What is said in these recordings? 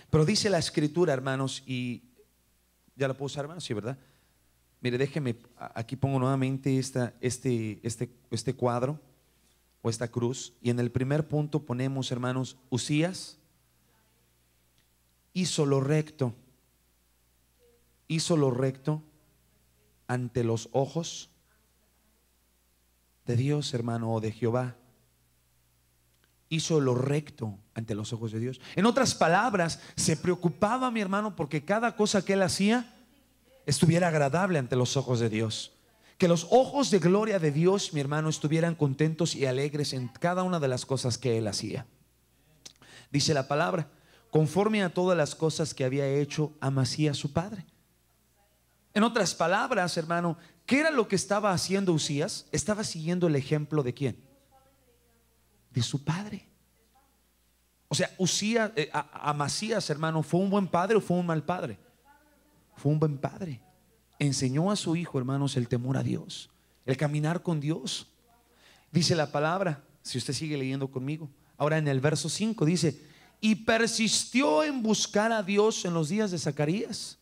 Pero dice la escritura, hermanos, y ya la puedo usar, hermanos, sí, ¿verdad? Mire, déjeme, aquí pongo nuevamente este cuadro o esta cruz. Y en el primer punto ponemos, hermanos, Uzías hizo lo recto ante los ojos de Dios, hermano, o de Jehová. Hizo lo recto ante los ojos de Dios. En otras palabras, se preocupaba, mi hermano, porque cada cosa que él hacía estuviera agradable ante los ojos de Dios. Que los ojos de gloria de Dios, mi hermano, estuvieran contentos y alegres en cada una de las cosas que él hacía. Dice la palabra, conforme a todas las cosas que había hecho Amasías su padre. En otras palabras, hermano, ¿qué era lo que estaba haciendo Uzías? Estaba siguiendo el ejemplo de ¿quién? De su padre. O sea, Amasías, hermano, ¿fue un buen padre o fue un mal padre? Fue un buen padre. Enseñó a su hijo, hermanos, el temor a Dios, el caminar con Dios. Dice la palabra, si usted sigue leyendo conmigo, ahora en el verso 5 dice, y persistió en buscar a Dios en los días de Zacarías.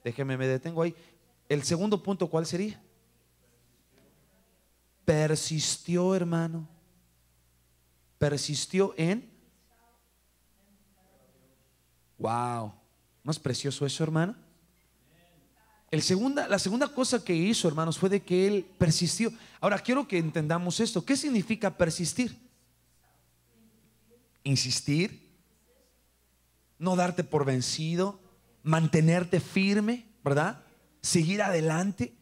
Déjeme, me detengo ahí. El segundo punto, ¿cuál sería? Persistió, hermano. Persistió en. Wow, ¿no es precioso eso, hermano? La segunda cosa que hizo, hermanos, fue de que él persistió. Ahora quiero que entendamos esto. ¿Qué significa persistir? Insistir, no darte por vencido, mantenerte firme, ¿verdad? Seguir adelante,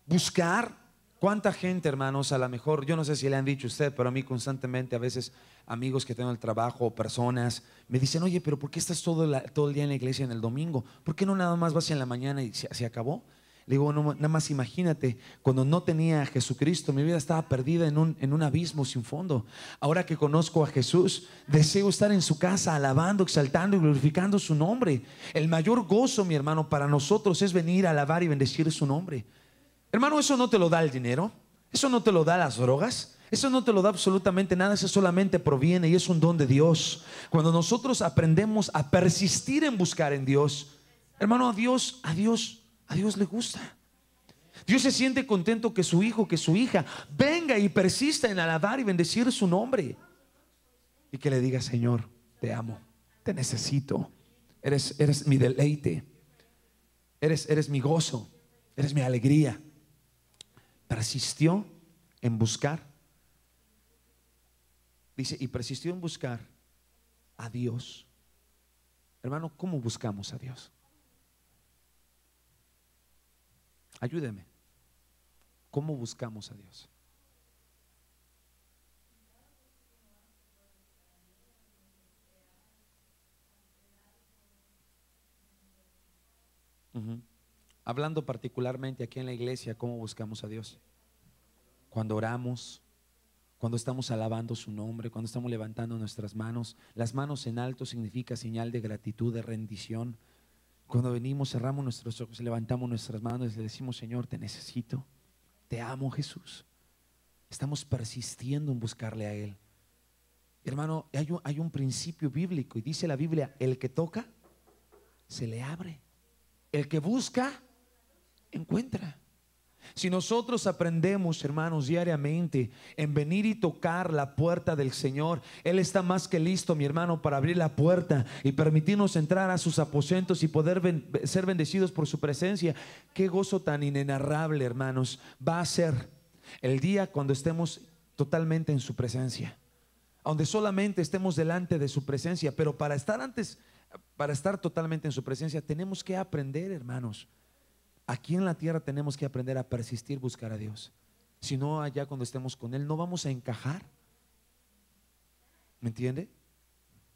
buscar. ¿Cuánta gente, hermanos, a lo mejor, yo no sé si le han dicho a usted, pero a mí constantemente, a veces amigos que tengo en el trabajo o personas me dicen, oye, pero ¿por qué estás todo el día en la iglesia en el domingo? ¿Por qué no nada más vas en la mañana y se acabó? Le digo, no, nada más imagínate, cuando no tenía a Jesucristo, mi vida estaba perdida en un abismo sin fondo. Ahora que conozco a Jesús, deseo estar en su casa alabando, exaltando y glorificando su nombre. El mayor gozo, mi hermano, para nosotros es venir a alabar y bendecir su nombre. Hermano, eso no te lo da el dinero, eso no te lo da las drogas, eso no te lo da absolutamente nada, eso solamente proviene y es un don de Dios. Cuando nosotros aprendemos a persistir en buscar en Dios, hermano, a Dios le gusta. Dios se siente contento que su hijo, que su hija venga y persista en alabar y bendecir su nombre. Y que le diga, Señor, te amo, te necesito, eres mi deleite, eres mi gozo, eres mi alegría. Persistió en buscar. Dice, y persistió en buscar a Dios. Hermano, ¿cómo buscamos a Dios? Ayúdeme. ¿Cómo buscamos a Dios? Hablando particularmente aquí en la iglesia, ¿cómo buscamos a Dios? Cuando oramos, cuando estamos alabando su nombre, cuando estamos levantando nuestras manos. Las manos en alto significa señal de gratitud, de rendición. Cuando venimos, cerramos nuestros ojos, levantamos nuestras manos y le decimos, Señor, te necesito, te amo, Jesús. Estamos persistiendo en buscarle a Él. Hermano, hay un principio bíblico y dice la Biblia, el que toca, se le abre. El que busca, encuentra. Si nosotros aprendemos, hermanos, diariamente en venir y tocar la puerta del Señor, Él está más que listo, mi hermano, para abrir la puerta y permitirnos entrar a sus aposentos y poder ser bendecidos por su presencia. Qué gozo tan inenarrable, hermanos, va a ser el día cuando estemos totalmente en su presencia, donde solamente estemos delante de su presencia. Pero para estar totalmente en su presencia, tenemos que aprender, hermanos. Aquí en la tierra tenemos que aprender a persistir, buscar a Dios. Si no, allá cuando estemos con Él no vamos a encajar. ¿Me entiende?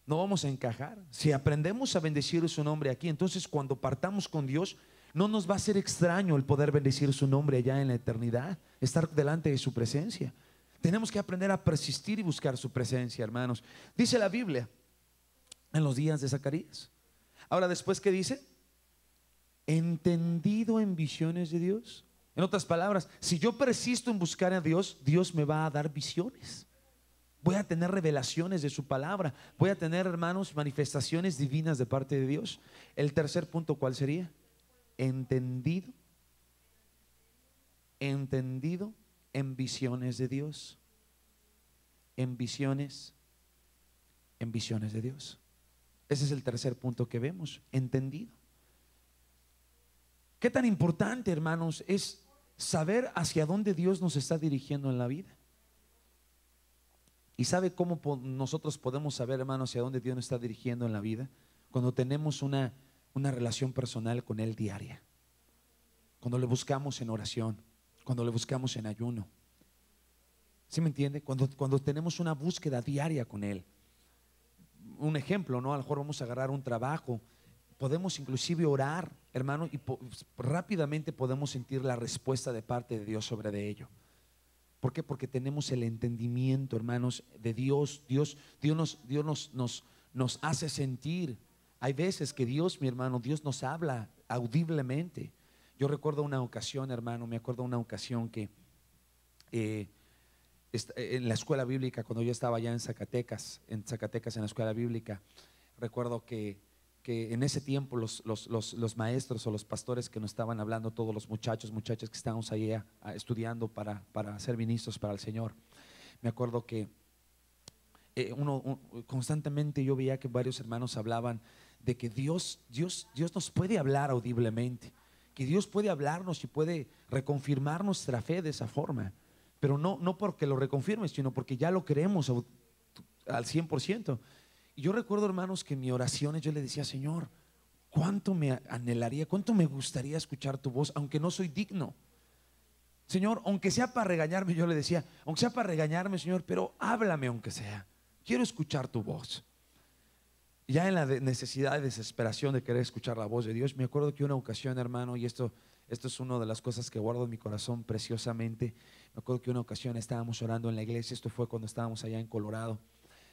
No vamos a encajar. Si aprendemos a bendecir su nombre aquí, entonces cuando partamos con Dios, no nos va a ser extraño el poder bendecir su nombre allá en la eternidad, estar delante de su presencia. Tenemos que aprender a persistir y buscar su presencia, hermanos. Dice la Biblia en los días de Zacarías. Ahora, después, ¿qué dice? Entendido en visiones de Dios. En otras palabras, si yo persisto en buscar a Dios, Dios me va a dar visiones. voy a tener revelaciones de su palabra, voy a tener, hermanos, manifestaciones divinas de parte de Dios. El tercer punto, ¿cuál sería? Entendido en visiones de Dios. En visiones de Dios. Ese es el tercer punto que vemos, entendido. ¿Qué tan importante, hermanos, es saber hacia dónde Dios nos está dirigiendo en la vida? ¿Y sabe cómo nosotros podemos saber, hermanos, hacia dónde Dios nos está dirigiendo en la vida? Cuando tenemos una relación personal con Él diaria, cuando le buscamos en oración, cuando le buscamos en ayuno. ¿Sí me entiende? Cuando tenemos una búsqueda diaria con Él. Un ejemplo, ¿no? A lo mejor vamos a agarrar un trabajo, podemos inclusive orar, hermano, y rápidamente podemos sentir la respuesta de parte de Dios sobre de ello. ¿Por qué? Porque tenemos el entendimiento, hermanos, de Dios. Dios nos hace sentir. Hay veces que Dios, mi hermano, Dios nos habla audiblemente. Yo recuerdo una ocasión, hermano, me acuerdo una ocasión que en la escuela bíblica, cuando yo estaba allá en Zacatecas en la escuela bíblica, recuerdo que en ese tiempo los maestros o los pastores que nos estaban hablando, todos los muchachas que estábamos allá estudiando para ser ministros para el Señor, me acuerdo que constantemente yo veía que varios hermanos hablaban de que Dios nos puede hablar audiblemente, que Dios puede hablarnos y puede reconfirmar nuestra fe de esa forma. Pero no porque lo reconfirme, sino porque ya lo creemos al 100%. Y yo recuerdo, hermanos, que en mis oraciones yo le decía: Señor, cuánto me anhelaría, cuánto me gustaría escuchar tu voz, aunque no soy digno. Señor, aunque sea para regañarme, yo le decía, aunque sea para regañarme, Señor, pero háblame aunque sea. Quiero escuchar tu voz. Ya en la necesidad y desesperación de querer escuchar la voz de Dios, me acuerdo que una ocasión, hermano, y esto es una de las cosas que guardo en mi corazón preciosamente. Me acuerdo que una ocasión estábamos orando en la iglesia. Esto fue cuando estábamos allá en Colorado.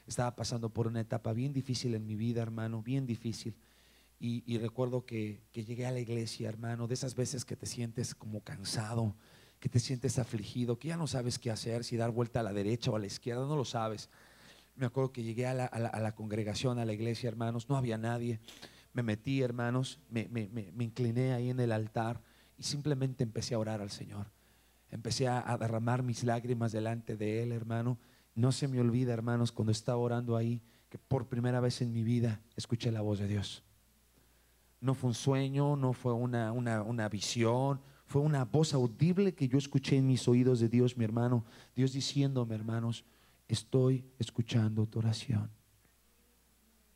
Estaba pasando por una etapa bien difícil en mi vida, hermano, bien difícil. Y recuerdo que llegué a la iglesia, hermano, de esas veces que te sientes como cansado, que te sientes afligido, que ya no sabes qué hacer, si dar vuelta a la derecha o a la izquierda, no lo sabes. Me acuerdo que llegué a la congregación, a la iglesia, hermanos, no había nadie. Me metí, hermanos, me incliné ahí en el altar y simplemente empecé a orar al Señor. Empecé a derramar mis lágrimas delante de Él, hermano. No se me olvida, hermanos, cuando estaba orando ahí, que por primera vez en mi vida escuché la voz de Dios. No fue un sueño, no fue una visión, fue una voz audible que yo escuché en mis oídos de Dios, mi hermano. Dios diciéndome, hermanos: estoy escuchando tu oración.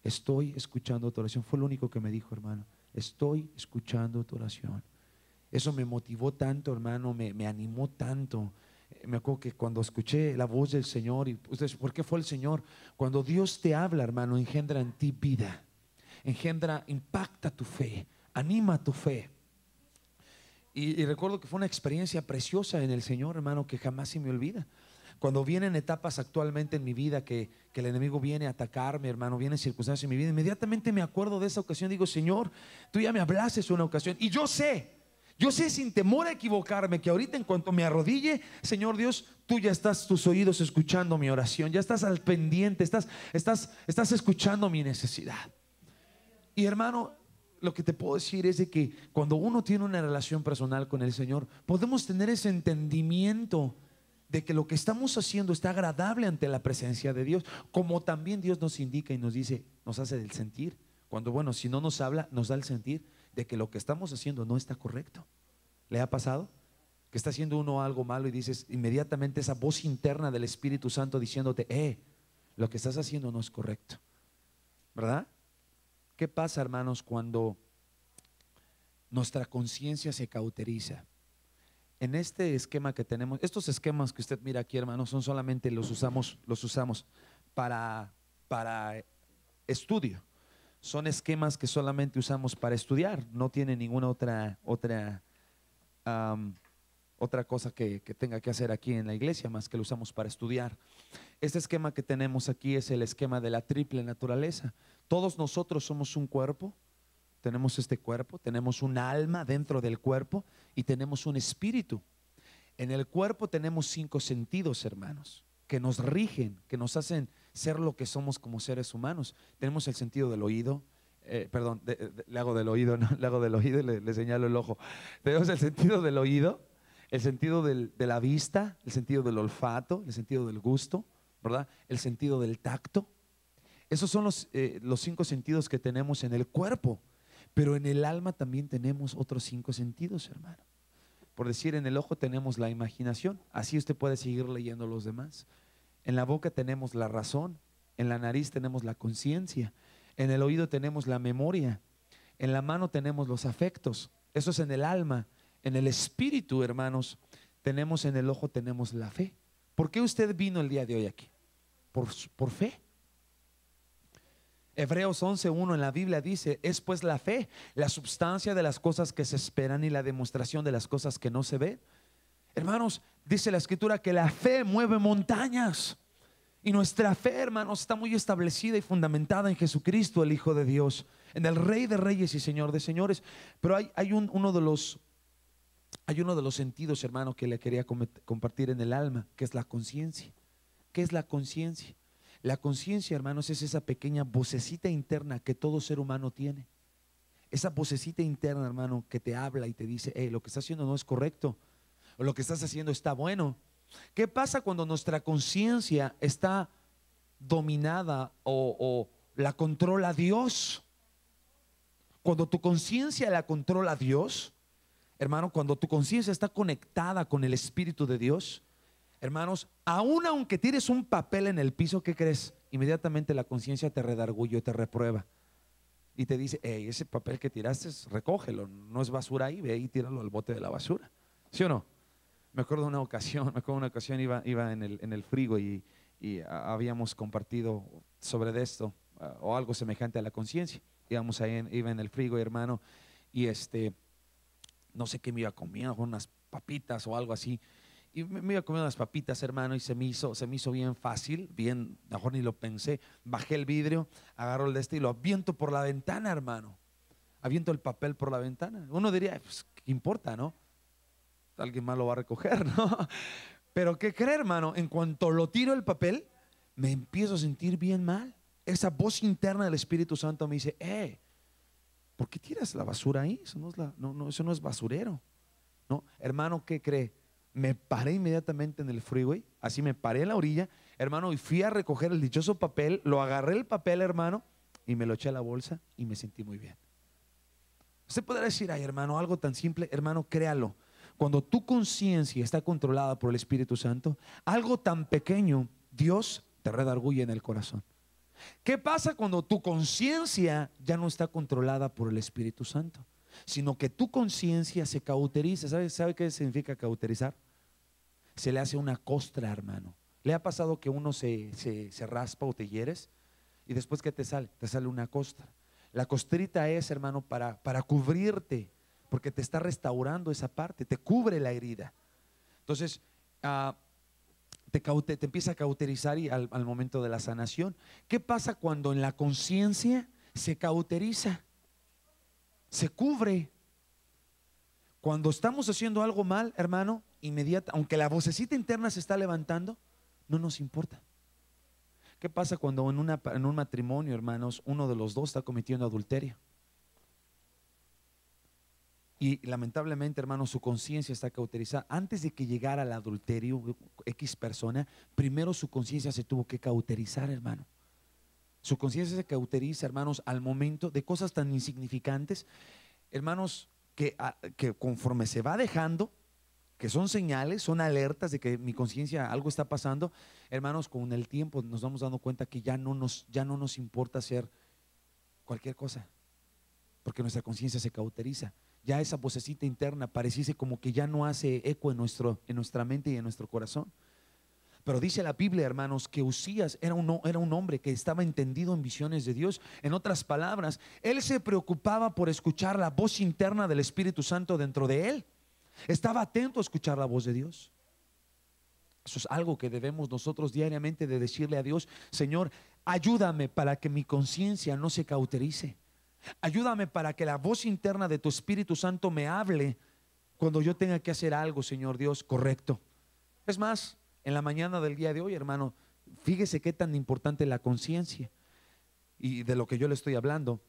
Estoy escuchando tu oración. Fue lo único que me dijo, hermano: estoy escuchando tu oración. Eso me motivó tanto, hermano, me animó tanto. Me acuerdo que cuando escuché la voz del Señor, y ustedes, ¿por qué fue el Señor? Cuando Dios te habla, hermano, engendra en ti vida, impacta tu fe, anima tu fe. Y recuerdo que fue una experiencia preciosa en el Señor, hermano, que jamás se me olvida. Cuando vienen etapas actualmente en mi vida que el enemigo viene a atacarme, hermano, vienen circunstancias en mi vida, inmediatamente me acuerdo de esa ocasión. Digo: Señor, tú ya me hablaste en una ocasión, y yo sé sin temor a equivocarme, que ahorita en cuanto me arrodille, Señor Dios, tú ya estás, tus oídos escuchando mi oración, ya estás al pendiente, estás escuchando mi necesidad. Y hermano, lo que te puedo decir es de que cuando uno tiene una relación personal con el Señor, podemos tener ese entendimiento de que lo que estamos haciendo está agradable ante la presencia de Dios, como también Dios nos indica y nos dice, nos hace del sentir. Cuando, bueno, si no nos habla, nos da el sentir de que lo que estamos haciendo no está correcto. ¿Le ha pasado? Que está haciendo uno algo malo y dices inmediatamente esa voz interna del Espíritu Santo diciéndote: lo que estás haciendo no es correcto, ¿verdad? ¿Qué pasa, hermanos, cuando nuestra conciencia se cauteriza? En este esquema que tenemos, estos esquemas que usted mira aquí, hermanos, son solamente los usamos para estudio. Son esquemas que solamente usamos para estudiar. No tiene ninguna otra cosa que tenga que hacer aquí en la iglesia, más que lo usamos para estudiar. Este esquema que tenemos aquí es el esquema de la triple naturaleza. Todos nosotros somos un cuerpo. Tenemos este cuerpo, tenemos un alma dentro del cuerpo y tenemos un espíritu. En el cuerpo tenemos 5 sentidos, hermanos. que nos rigen, que nos hacen ser lo que somos como seres humanos. Tenemos el sentido del oído, perdón, le hago del oído, ¿no? Le hago del oído y le señalo el ojo. Tenemos el sentido del oído, el sentido de la vista, el sentido del olfato, el sentido del gusto, ¿verdad? El sentido del tacto. Esos son los 5 sentidos que tenemos en el cuerpo, pero en el alma también tenemos otros 5 sentidos, hermano. Por decir, en el ojo tenemos la imaginación, así usted puede seguir leyendo los demás. En la boca tenemos la razón, en la nariz tenemos la conciencia, en el oído tenemos la memoria, en la mano tenemos los afectos, eso es en el alma. En el espíritu, hermanos, tenemos en el ojo, tenemos la fe. ¿Por qué usted vino el día de hoy aquí? Por fe. Hebreos 11:1 en la Biblia dice: es pues la fe, la substancia de las cosas que se esperan y la demostración de las cosas que no se ven. Hermanos, dice la escritura que la fe mueve montañas. Y nuestra fe, hermanos, está muy establecida y fundamentada en Jesucristo, el Hijo de Dios, en el Rey de Reyes y Señor de Señores. Pero hay uno de los sentidos, hermano, que le quería compartir en el alma, que es la conciencia. ¿Qué es la conciencia? La conciencia, hermanos, es esa pequeña vocecita interna que todo ser humano tiene. Esa vocecita interna, hermano, que te habla y te dice: lo que estás haciendo no es correcto, o lo que estás haciendo está bueno. ¿Qué pasa cuando nuestra conciencia está dominada o la controla Dios? Cuando tu conciencia la controla Dios, hermano, cuando tu conciencia está conectada con el Espíritu de Dios, hermanos, aún aunque tires un papel en el piso, ¿qué crees? Inmediatamente la conciencia te redarguye, te reprueba y te dice: ese papel que tiraste, recógelo, no es basura ahí, ve y tíralo al bote de la basura. ¿Sí o no? Me acuerdo una ocasión iba en el frigo y habíamos compartido sobre esto, o algo semejante a la conciencia. Iba en el frigo, hermano, y no sé qué me iba a comer, unas papitas o algo así. Y me iba a comer unas papitas, hermano, y se me hizo bien fácil, bien, mejor ni lo pensé. Bajé el vidrio, agarro el de y lo aviento por la ventana, hermano. Aviento el papel por la ventana. Uno diría: pues, ¿qué importa, no? Alguien más lo va a recoger, ¿no? Pero ¿qué cree, hermano? En cuanto lo tiro el papel, me empiezo a sentir bien mal. Esa voz interna del Espíritu Santo me dice: ¿por qué tiras la basura ahí? Eso no es basurero, ¿no? Hermano, ¿qué cree? Me paré inmediatamente en el freeway, así me paré en la orilla, hermano, y fui a recoger el dichoso papel. Lo agarré el papel, hermano, y me lo eché a la bolsa y me sentí muy bien. Usted podrá decir: ay, hermano, algo tan simple. Hermano, créalo. Cuando tu conciencia está controlada por el Espíritu Santo, algo tan pequeño, Dios te redarguye en el corazón. ¿Qué pasa cuando tu conciencia ya no está controlada por el Espíritu Santo, sino que tu conciencia se cauteriza? ¿Sabe qué significa cauterizar? Se le hace una costra, hermano. ¿Le ha pasado que uno se raspa o te hieres y después ¿qué te sale? Te sale una costra. La costrita es, hermano, para cubrirte, porque te está restaurando esa parte, te cubre la herida. Entonces te empieza a cauterizar y al momento de la sanación. ¿Qué pasa cuando en la conciencia se cauteriza? Se cubre. Cuando estamos haciendo algo mal, hermano, aunque la vocecita interna se está levantando, no nos importa. ¿Qué pasa cuando en un matrimonio, hermanos, uno de los dos está cometiendo adulterio? Y lamentablemente, hermano, su conciencia está cauterizada. Antes de que llegara al adulterio, X persona, primero su conciencia se tuvo que cauterizar, hermano. Su conciencia se cauteriza, hermanos, al momento de cosas tan insignificantes, hermanos, que conforme se va dejando, que son señales, son alertas de que mi conciencia algo está pasando, hermanos, con el tiempo nos vamos dando cuenta que ya no nos importa hacer cualquier cosa, porque nuestra conciencia se cauteriza. Ya esa vocecita interna pareciese como que ya no hace eco en nuestra mente y en nuestro corazón. Pero dice la Biblia, hermanos, que Usías era un hombre que estaba entendido en visiones de Dios. En otras palabras, él se preocupaba por escuchar la voz interna del Espíritu Santo dentro de él. Estaba atento a escuchar la voz de Dios. Eso es algo que debemos nosotros diariamente de decirle a Dios: Señor, ayúdame para que mi conciencia no se cauterice. Ayúdame para que la voz interna de tu Espíritu Santo me hable cuando yo tenga que hacer algo, Señor Dios, correcto. Es más, en la mañana del día de hoy, hermano, fíjese qué tan importante la conciencia y de lo que yo le estoy hablando.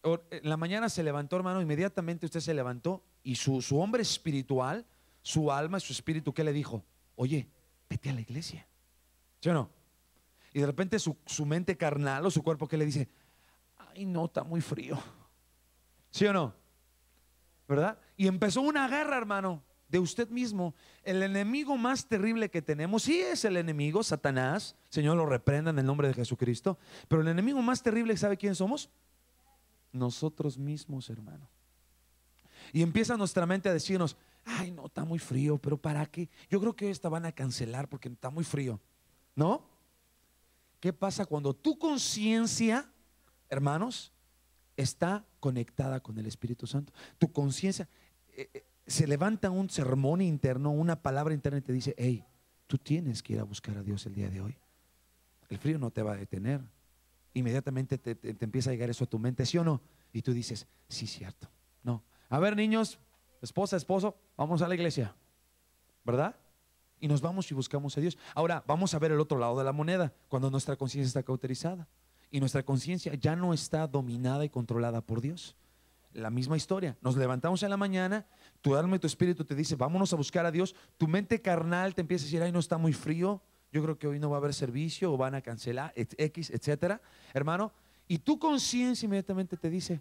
En la mañana se levantó, hermano, inmediatamente usted se levantó y su hombre espiritual, su alma, su espíritu, ¿qué le dijo? Oye, vete a la iglesia, ¿sí o no? Y de repente su mente carnal o su cuerpo, ¿qué le dice? Ay, no, está muy frío, ¿sí o no? ¿Verdad? Y empezó una guerra, hermano, de usted mismo. El enemigo más terrible que tenemos, sí es el enemigo, Satanás, Señor lo reprenda en el nombre de Jesucristo, pero el enemigo más terrible, ¿sabe quién somos? Nosotros mismos, hermano. Y empieza nuestra mente a decirnos, ay, no, está muy frío, pero ¿para qué? Yo creo que esta van a cancelar porque está muy frío, ¿no? ¿Qué pasa cuando tu conciencia, hermanos, está conectada con el Espíritu Santo? Tu conciencia, se levanta un sermón interno, una palabra interna y te dice, hey, tú tienes que ir a buscar a Dios el día de hoy. El frío no te va a detener. Inmediatamente te empieza a llegar eso a tu mente, ¿sí o no? Y tú dices, sí, cierto. No. A ver, niños, esposa, esposo, vamos a la iglesia, ¿verdad? Y nos vamos y buscamos a Dios. Ahora, vamos a ver el otro lado de la moneda, cuando nuestra conciencia está cauterizada y nuestra conciencia ya no está dominada y controlada por Dios. La misma historia, nos levantamos en la mañana, tu alma y tu espíritu te dice, vámonos a buscar a Dios. Tu mente carnal te empieza a decir, ay, no, está muy frío, yo creo que hoy no va a haber servicio o van a cancelar, X, etcétera, hermano. Y tu conciencia inmediatamente te dice,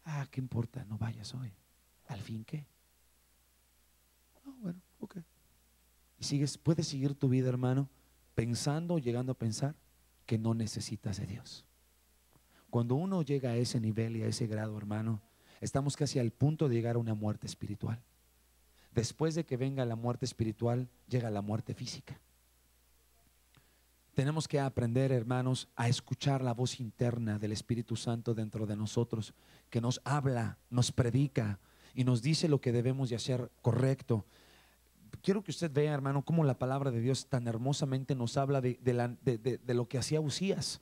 ah, ¿qué importa? No vayas hoy. ¿Al fin qué? Ah, bueno, ok. Y puedes seguir tu vida, hermano, pensando, llegando a pensar que no necesitas de Dios. Cuando uno llega a ese nivel y a ese grado, hermano, estamos casi al punto de llegar a una muerte espiritual. Después de que venga la muerte espiritual, llega la muerte física. Tenemos que aprender, hermanos, a escuchar la voz interna del Espíritu Santo dentro de nosotros, que nos habla, nos predica y nos dice lo que debemos de hacer correcto. Quiero que usted vea, hermano, cómo la palabra de Dios tan hermosamente nos habla de lo que hacía Uzías.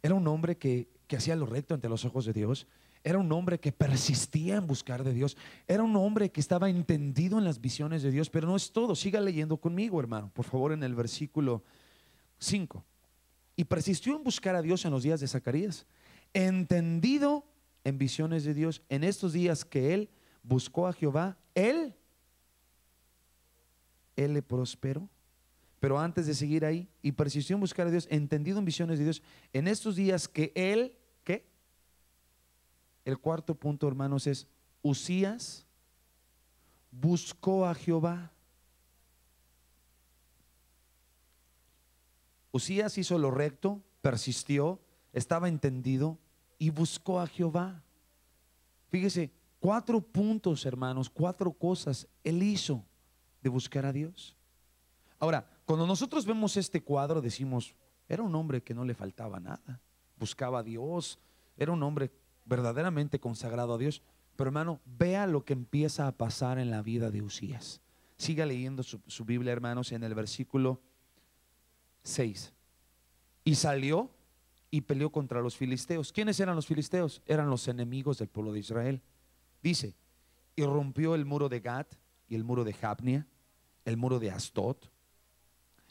Era un hombre que hacía lo recto ante los ojos de Dios. Era un hombre que persistía en buscar de Dios. Era un hombre que estaba entendido en las visiones de Dios. Pero no es todo. Siga leyendo conmigo, hermano, por favor, en el versículo 5. Y persistió en buscar a Dios en los días de Zacarías, entendido en visiones de Dios. En estos días que él buscó a Jehová, él le prosperó. Pero antes de seguir ahí, y persistió en buscar a Dios, entendido en visiones de Dios, en estos días que él, ¿qué? El cuarto punto, hermanos, es Uzías buscó a Jehová. Uzías hizo lo recto, persistió, estaba entendido y buscó a Jehová. Fíjese, 4 puntos, hermanos, 4 cosas él hizo de buscar a Dios. Ahora, cuando nosotros vemos este cuadro decimos, era un hombre que no le faltaba nada, buscaba a Dios, era un hombre verdaderamente consagrado a Dios. Pero hermano, vea lo que empieza a pasar en la vida de Uzías. Siga leyendo su Biblia, hermanos, en el versículo 6. Y salió y peleó contra los filisteos. ¿Quiénes eran los filisteos? Eran los enemigos del pueblo de Israel. Dice, y rompió el muro de Gat y el muro de Jabnia, el muro de Asdod,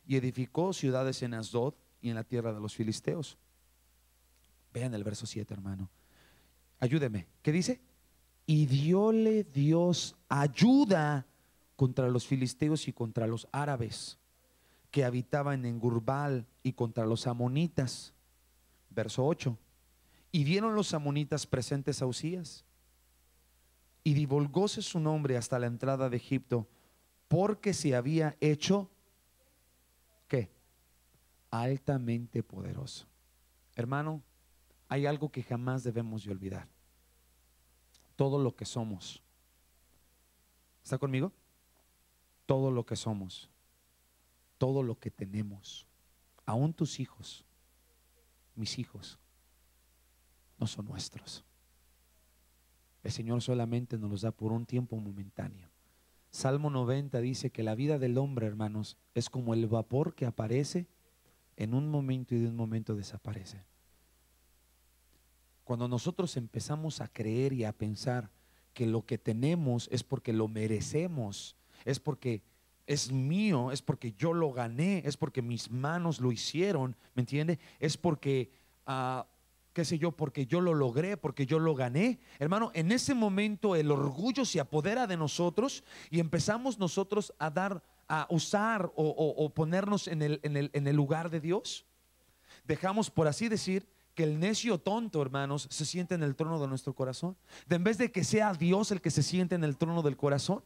y edificó ciudades en Asdod y en la tierra de los filisteos. Vean el verso 7, hermano. Ayúdeme. ¿Qué dice? Y diole Dios ayuda contra los filisteos y contra los árabes que habitaban en Gurbal y contra los amonitas. Verso 8. Y dieron los amonitas presentes a Uzías, y divulgóse su nombre hasta la entrada de Egipto, porque se había hecho, ¿qué? Altamente poderoso. Hermano, hay algo que jamás debemos de olvidar. Todo lo que somos. ¿Está conmigo? Todo lo que somos, todo lo que tenemos, aún tus hijos, mis hijos, no son nuestros. El Señor solamente nos los da por un tiempo momentáneo. Salmo 90 dice que la vida del hombre, hermanos, es como el vapor que aparece en un momento y de un momento desaparece. Cuando nosotros empezamos a creer y a pensar que lo que tenemos es porque lo merecemos, es porque es mío, es porque yo lo gané, es porque mis manos lo hicieron, ¿me entiende? Es porque, qué sé yo, porque yo lo logré, porque yo lo gané. Hermano, en ese momento el orgullo se apodera de nosotros y empezamos nosotros a dar, a usar o ponernos en el lugar de Dios. Dejamos, por así decir, que el necio tonto, hermanos, se siente en el trono de nuestro corazón. En vez de que sea Dios el que se siente en el trono del corazón.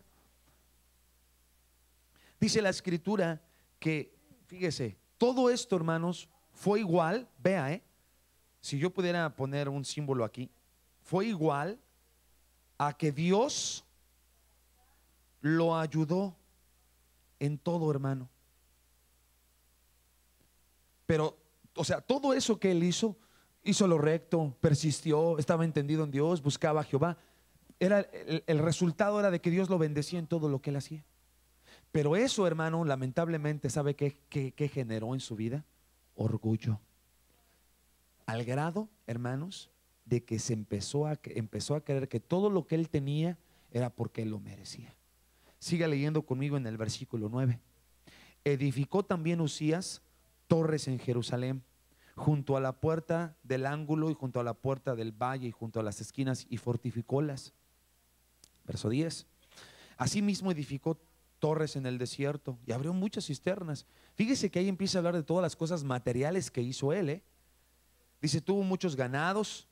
Dice la escritura que, fíjese, todo esto, hermanos, fue igual, vea, si yo pudiera poner un símbolo aquí, fue igual a que Dios lo ayudó en todo, hermano. Pero, o sea, todo eso que él hizo lo recto, persistió, estaba entendido en Dios, buscaba a Jehová. Era el resultado era de que Dios lo bendecía en todo lo que él hacía. Pero eso, hermano, lamentablemente, ¿sabe qué generó en su vida? Orgullo. Al grado, hermanos, de que empezó a creer que todo lo que él tenía era porque él lo merecía. Siga leyendo conmigo en el versículo 9. Edificó también Usías torres en Jerusalén, junto a la puerta del ángulo y junto a la puerta del valle y junto a las esquinas, y fortificólas. Verso 10. Asimismo edificó torres en el desierto y abrió muchas cisternas. Fíjese que ahí empieza a hablar de todas las cosas materiales que hizo él. Dice, tuvo muchos ganados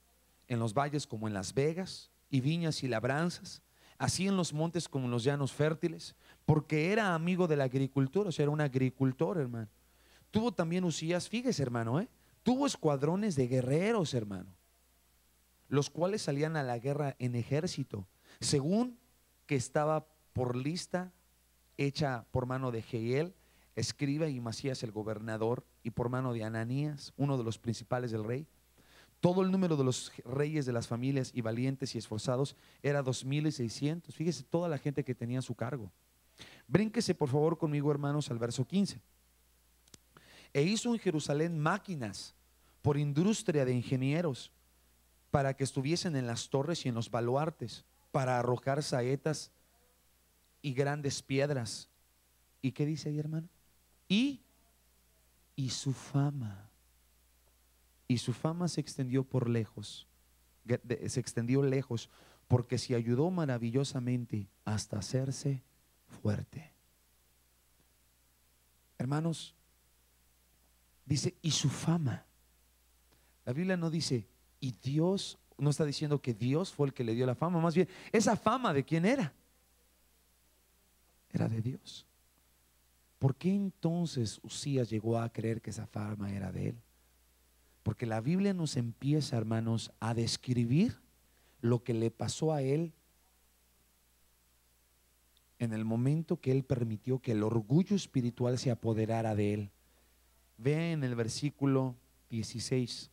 en los valles como en las vegas, y viñas y labranzas, así en los montes como en los llanos fértiles, porque era amigo de la agricultura, o sea, era un agricultor, hermano. Tuvo también Usías, fíjese, hermano, tuvo escuadrones de guerreros, hermano, los cuales salían a la guerra en ejército, según que estaba por lista hecha por mano de Jehiel, escriba, y Masías el gobernador, y por mano de Ananías, uno de los principales del rey. Todo el número de los reyes de las familias y valientes y esforzados era 2600. Fíjese toda la gente que tenía a su cargo. Brínquese por favor conmigo, hermanos, al verso 15. E hizo en Jerusalén máquinas por industria de ingenieros, para que estuviesen en las torres y en los baluartes, para arrojar saetas y grandes piedras. ¿Y qué dice ahí, hermano? Y su fama. Y su fama se extendió por lejos, se extendió lejos, porque se ayudó maravillosamente hasta hacerse fuerte. Hermanos, dice, y su fama. La Biblia no dice, y Dios, no está diciendo que Dios fue el que le dio la fama, más bien, esa fama, ¿de quién era? Era de Dios. ¿Por qué entonces Usías llegó a creer que esa fama era de él? Porque la Biblia nos empieza, hermanos, a describir lo que le pasó a él en el momento que él permitió que el orgullo espiritual se apoderara de él. Ve en el versículo 16.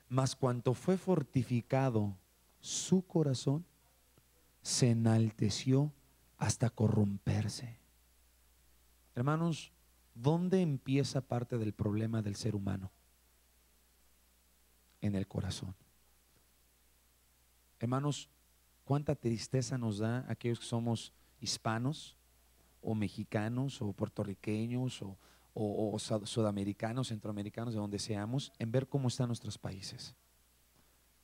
Mas cuanto fue fortificado su corazón, se enalteció hasta corromperse. Hermanos, ¿dónde empieza parte del problema del ser humano? En el corazón. Hermanos, cuánta tristeza nos da aquellos que somos hispanos o mexicanos o puertorriqueños o sudamericanos, centroamericanos, de donde seamos, en ver cómo están nuestros países.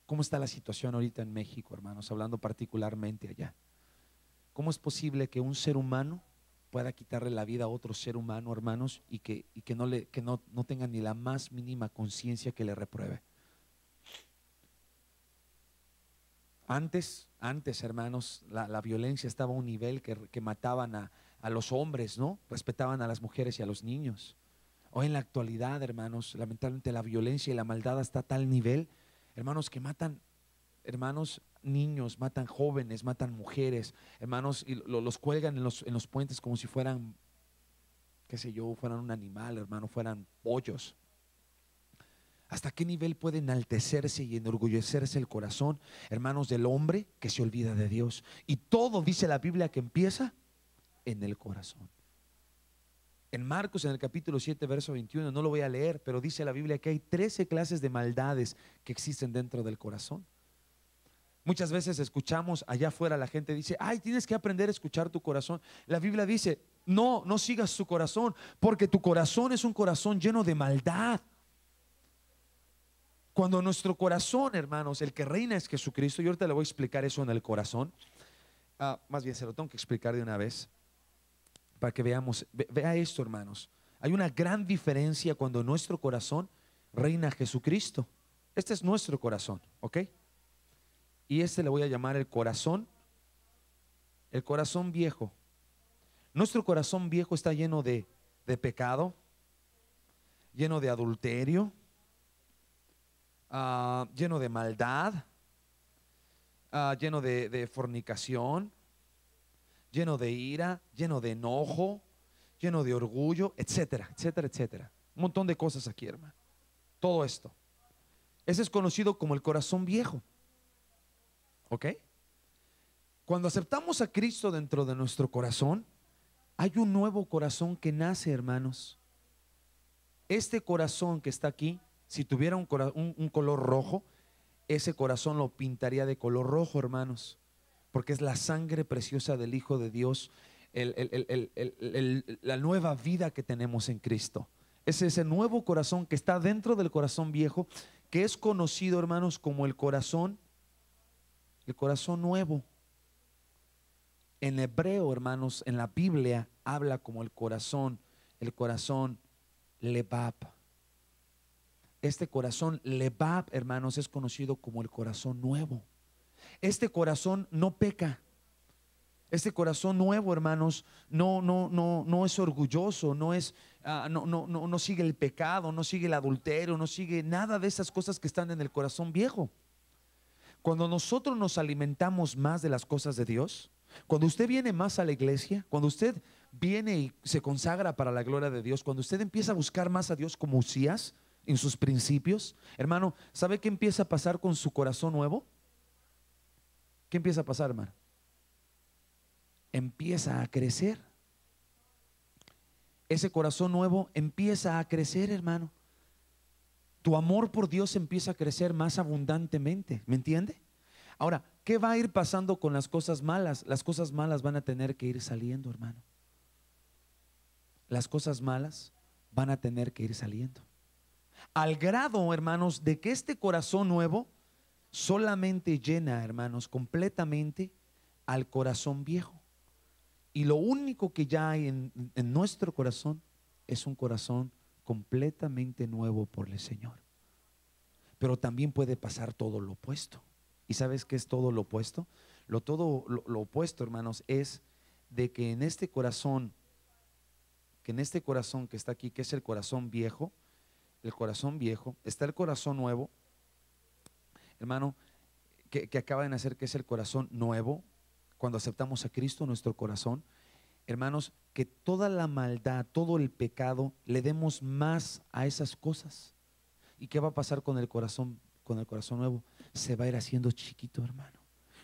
¿Cómo está la situación ahorita en México, hermanos? Hablando particularmente allá. ¿Cómo es posible que un ser humano pueda quitarle la vida a otro ser humano, hermanos, y que no tenga ni la más mínima conciencia que le repruebe? Antes, hermanos, la violencia estaba a un nivel que mataban a los hombres, ¿no? Respetaban a las mujeres y a los niños. Hoy en la actualidad, hermanos, lamentablemente la violencia y la maldad está a tal nivel, hermanos, que matan, hermanos, niños, matan jóvenes, matan mujeres, hermanos, y los cuelgan en los puentes como si fueran, qué sé yo, fueran un animal, hermano, fueran pollos. ¿Hasta qué nivel puede enaltecerse y enorgullecerse el corazón, hermanos, del hombre que se olvida de Dios? Y todo, dice la Biblia, que empieza en el corazón. En Marcos, en el capítulo 7, verso 21, no lo voy a leer, pero dice la Biblia que hay 13 clases de maldades que existen dentro del corazón. Muchas veces escuchamos allá afuera, la gente dice, ay, tienes que aprender a escuchar tu corazón. La Biblia dice, no, no sigas tu corazón, porque tu corazón es un corazón lleno de maldad. Cuando nuestro corazón, hermanos, el que reina es Jesucristo, y ahorita le voy a explicar eso en el corazón. Más bien se lo tengo que explicar de una vez para que veamos, vea esto, hermanos. Hay una gran diferencia cuando en nuestro corazón reina Jesucristo. Este es nuestro corazón, ¿ok? Y este le voy a llamar el corazón viejo. Nuestro corazón viejo está lleno de pecado, lleno de adulterio, lleno de maldad, lleno de fornicación, lleno de ira, lleno de enojo, lleno de orgullo, etcétera, etcétera, etcétera. Un montón de cosas aquí, hermano. Todo esto. Ese es conocido como el corazón viejo. ¿Ok? Cuando aceptamos a Cristo dentro de nuestro corazón, hay un nuevo corazón que nace, hermanos. Este corazón que está aquí, si tuviera un color rojo, ese corazón lo pintaría de color rojo, hermanos, porque es la sangre preciosa del Hijo de Dios, la nueva vida que tenemos en Cristo. Es ese nuevo corazón que está dentro del corazón viejo, que es conocido, hermanos, como el corazón nuevo. En hebreo, hermanos, en la Biblia habla como el corazón Lebab. Este corazón Lebab, hermanos, es conocido como el corazón nuevo. Este corazón no peca. Este corazón nuevo, hermanos, no es orgulloso, no sigue el pecado, no sigue el adulterio, no sigue nada de esas cosas que están en el corazón viejo. Cuando nosotros nos alimentamos más de las cosas de Dios, cuando usted viene más a la iglesia, cuando usted viene y se consagra para la gloria de Dios, cuando usted empieza a buscar más a Dios como Usías en sus principios, hermano, ¿sabe qué empieza a pasar con su corazón nuevo? ¿Qué empieza a pasar, hermano? Empieza a crecer. Ese corazón nuevo empieza a crecer, hermano. Tu amor por Dios empieza a crecer más abundantemente, ¿me entiende? Ahora, ¿qué va a ir pasando con las cosas malas? Las cosas malas van a tener que ir saliendo, hermano. Las cosas malas van a tener que ir saliendo. Al grado, hermanos, de que este corazón nuevo solamente llena, hermanos, completamente al corazón viejo. Y lo único que ya hay en nuestro corazón es un corazón completamente nuevo por el Señor. Pero también puede pasar todo lo opuesto. ¿Y sabes qué es todo lo opuesto? Lo opuesto, hermanos, es de que en este corazón que está aquí, que es el corazón viejo, está el corazón nuevo, hermano, que acaba de nacer, que es el corazón nuevo. Cuando aceptamos a Cristo en nuestro corazón, hermanos, que toda la maldad, todo el pecado, le demos más a esas cosas. ¿Y qué va a pasar con el corazón nuevo? Se va a ir haciendo chiquito, hermano.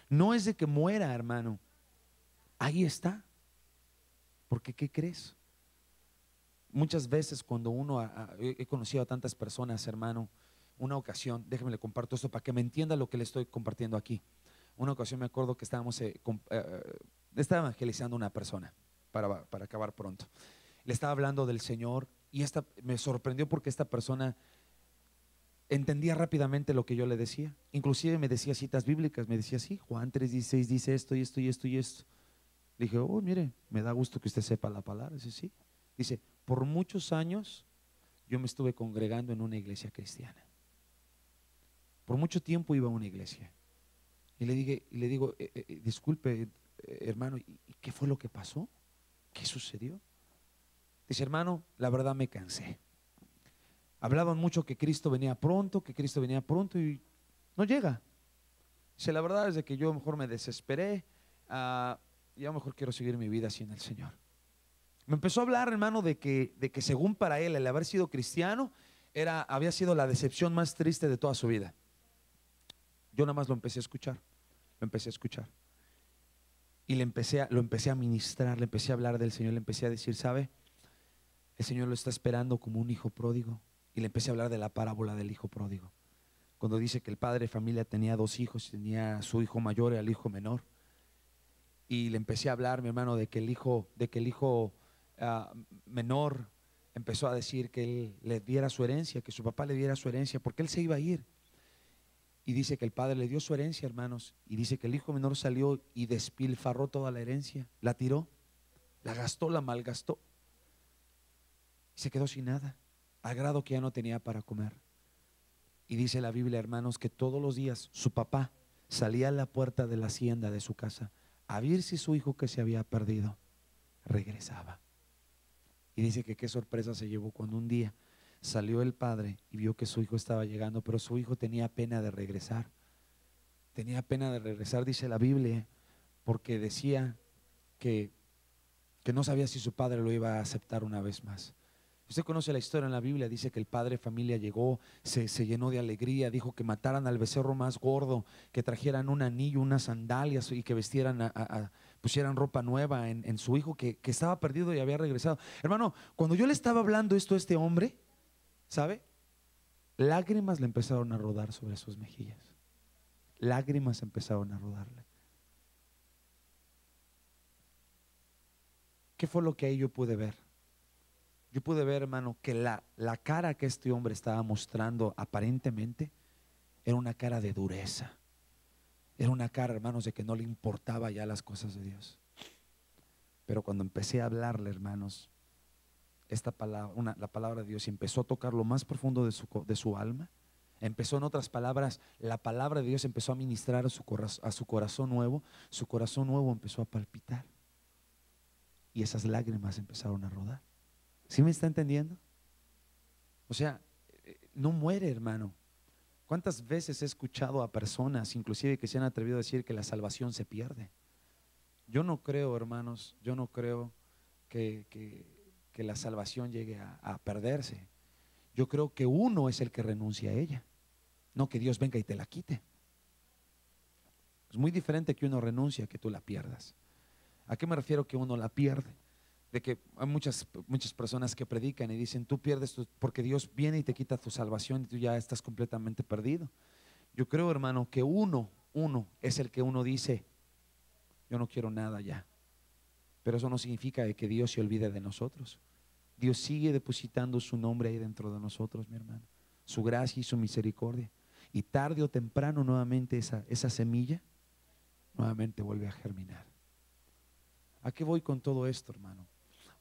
No es de que muera, hermano. Ahí está. Porque ¿qué crees? Muchas veces cuando he conocido a tantas personas, hermano, una ocasión, déjeme le comparto esto para que me entienda lo que le estoy compartiendo aquí. Una ocasión me acuerdo que estaba evangelizando a una persona para acabar pronto. Le estaba hablando del Señor y me sorprendió porque esta persona entendía rápidamente lo que yo le decía. Inclusive me decía citas bíblicas, me decía, sí, Juan 3:16 dice esto y esto y esto y esto. Le dije, oh, mire, me da gusto que usted sepa la palabra. Dice, sí. Dice, por muchos años yo me estuve congregando en una iglesia cristiana. Por mucho tiempo iba a una iglesia. Y le digo, disculpe, hermano, ¿y qué fue lo que pasó? ¿Qué sucedió? Dice, hermano, la verdad me cansé. Hablaban mucho que Cristo venía pronto y no llega. Dice, la verdad es de que yo mejor me desesperé, y a lo mejor quiero seguir mi vida sin el Señor. Me empezó a hablar, hermano, de que según para él el haber sido cristiano había sido la decepción más triste de toda su vida. Yo nada más lo empecé a escuchar. Y lo empecé a ministrar, le empecé a hablar del Señor, le empecé a decir, ¿sabe? El Señor lo está esperando como un hijo pródigo. Y le empecé a hablar de la parábola del hijo pródigo. cuando dice que el padre de familia tenía dos hijos, tenía a su hijo mayor y al hijo menor. Y le empecé a hablar, mi hermano, de que el hijo menor empezó a decir que él le diera su herencia, que su papá le diera su herencia, porque él se iba a ir. Y dice que el padre le dio su herencia, hermanos, y dice que el hijo menor salió y despilfarró toda la herencia, la tiró, la gastó, la malgastó, y se quedó sin nada, al grado que ya no tenía para comer. Y dice la Biblia, hermanos, que todos los días su papá salía a la puerta de la hacienda de su casa a ver si su hijo que se había perdido regresaba. Y dice que qué sorpresa se llevó cuando un día salió el padre y vio que su hijo estaba llegando, pero su hijo tenía pena de regresar. Tenía pena de regresar, dice la Biblia, porque decía que no sabía si su padre lo iba a aceptar una vez más. Usted conoce la historia en la Biblia, dice que el padre de familia llegó, se llenó de alegría, dijo que mataran al becerro más gordo, que trajeran un anillo, unas sandalias y que vestieran, pusieran ropa nueva en su hijo que estaba perdido y había regresado. Hermano, cuando yo le estaba hablando esto a este hombre, ¿sabe? Lágrimas le empezaron a rodar sobre sus mejillas. Lágrimas empezaron a rodarle. ¿Qué fue lo que ahí yo pude ver? Yo pude ver, hermano, que la cara que este hombre estaba mostrando aparentemente era una cara de dureza. Era una cara, hermanos, de que no le importaba ya las cosas de Dios. Pero cuando empecé a hablarle, hermanos, esta palabra, la palabra de Dios, y empezó a tocar lo más profundo de su alma, empezó, en otras palabras, la palabra de Dios empezó a ministrar a su corazón nuevo. Su corazón nuevo empezó a palpitar y esas lágrimas empezaron a rodar. ¿Sí me está entendiendo? O sea, no muere, hermano. ¿Cuántas veces he escuchado a personas, inclusive, que se han atrevido a decir que la salvación se pierde? Yo no creo, hermanos, yo no creo que la salvación llegue a perderse. Yo creo que uno es el que renuncia a ella, no que Dios venga y te la quite. Es muy diferente que uno renuncia a que tú la pierdas. ¿A qué me refiero que uno la pierde? De que hay muchas personas que predican y dicen, tú pierdes porque Dios viene y te quita tu salvación y tú ya estás completamente perdido. Yo creo, hermano, que uno es el que uno dice, yo no quiero nada ya. Pero eso no significa que Dios se olvide de nosotros. Dios sigue depositando su nombre ahí dentro de nosotros, mi hermano, su gracia y su misericordia. Y tarde o temprano nuevamente esa semilla nuevamente vuelve a germinar. ¿A qué voy con todo esto, hermano?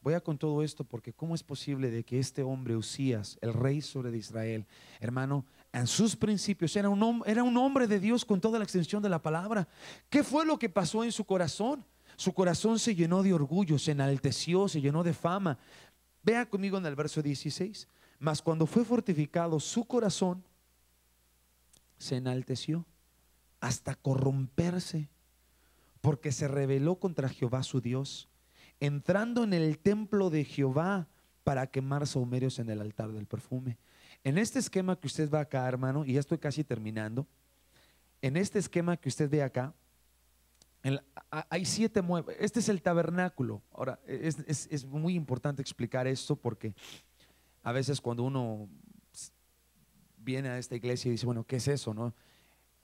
Voy a con todo esto porque ¿cómo es posible de que este hombre Usías, el rey sobre de Israel, hermano, en sus principios era un hombre de Dios con toda la extensión de la palabra? ¿Qué fue lo que pasó en su corazón? Su corazón se llenó de orgullo, se enalteció, se llenó de fama. Vea conmigo en el verso 16. Mas cuando fue fortificado su corazón, se enalteció hasta corromperse, porque se rebeló contra Jehová su Dios, entrando en el templo de Jehová para quemar sahumerios en el altar del perfume. En este esquema que usted ve acá, hermano, y ya estoy casi terminando, en este esquema que usted ve acá, hay 7 muebles. Este es el tabernáculo. Ahora, es muy importante explicar esto porque a veces cuando uno viene a esta iglesia y dice, bueno, ¿qué es eso, no?